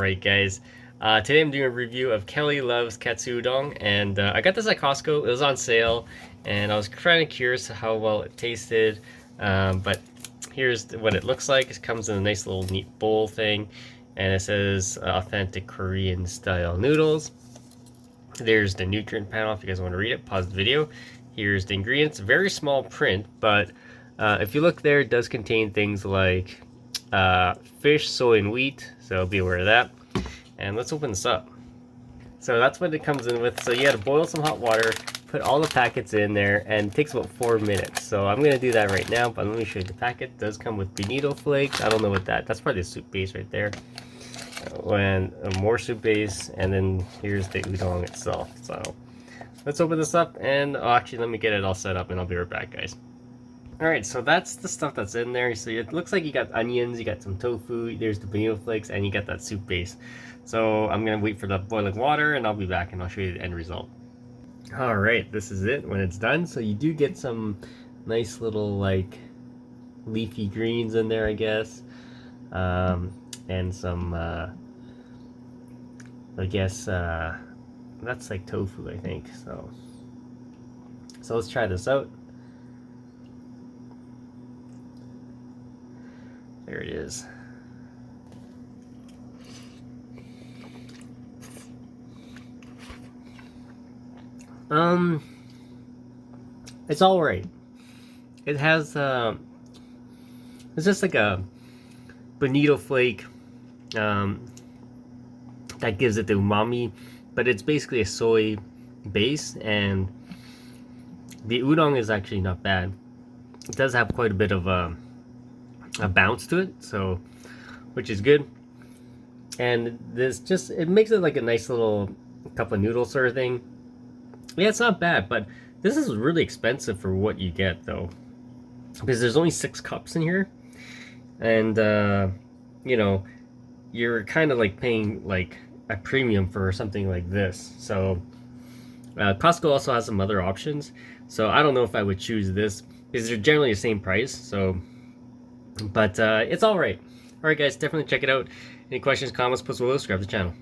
Alright guys, today I'm doing a review of Kelly Loves Katsuo Udon, and I got this at Costco. It was on sale, and I was kind of curious how well it tasted, but here's what it looks like. It comes in a nice little neat bowl thing, and it says authentic Korean style noodles. There's the nutrient panel if you guys want to read it. Pause the video. Here's the ingredients. Very small print, but if you look there, it does contain things like fish, soy, and wheat, so be aware of that. And let's open this up. So that's what it comes in with. So you gotta boil some hot water, put all the packets in there, and it takes about 4 minutes. So I'm gonna do that right now, but let me show you the packet. It does come with bonito flakes. I don't know what that's probably a soup base right there. And more soup base, and then here's the udon itself. So let's open this up, and actually let me get it all set up, and I'll be right back, guys. Alright, so that's the stuff that's in there. So it looks like you got onions, you got some tofu, there's the bonito flakes, and you got that soup base. So I'm going to wait for the boiling water, and I'll be back and I'll show you the end result. Alright, this is it when it's done. So you do get some nice little like leafy greens in there, I guess. And some, I guess, that's like tofu, I think. So let's try this out. There it is. It's all right. It has it's just like a bonito flake that gives it the umami, but it's basically a soy base, and the udon is actually not bad. It does have quite a bit of a bounce to it, so which is good. And this just, it makes it like a nice little cup of noodle sort of thing. Yeah, it's not bad, but this is really expensive for what you get though, because there's only 6 cups in here, and you know, you're kind of like paying like a premium for something like this. So Costco also has some other options, so I don't know if I would choose this because they're generally the same price. So but it's all right. All right, guys, definitely check it out. Any questions, comments, post below, subscribe to the channel.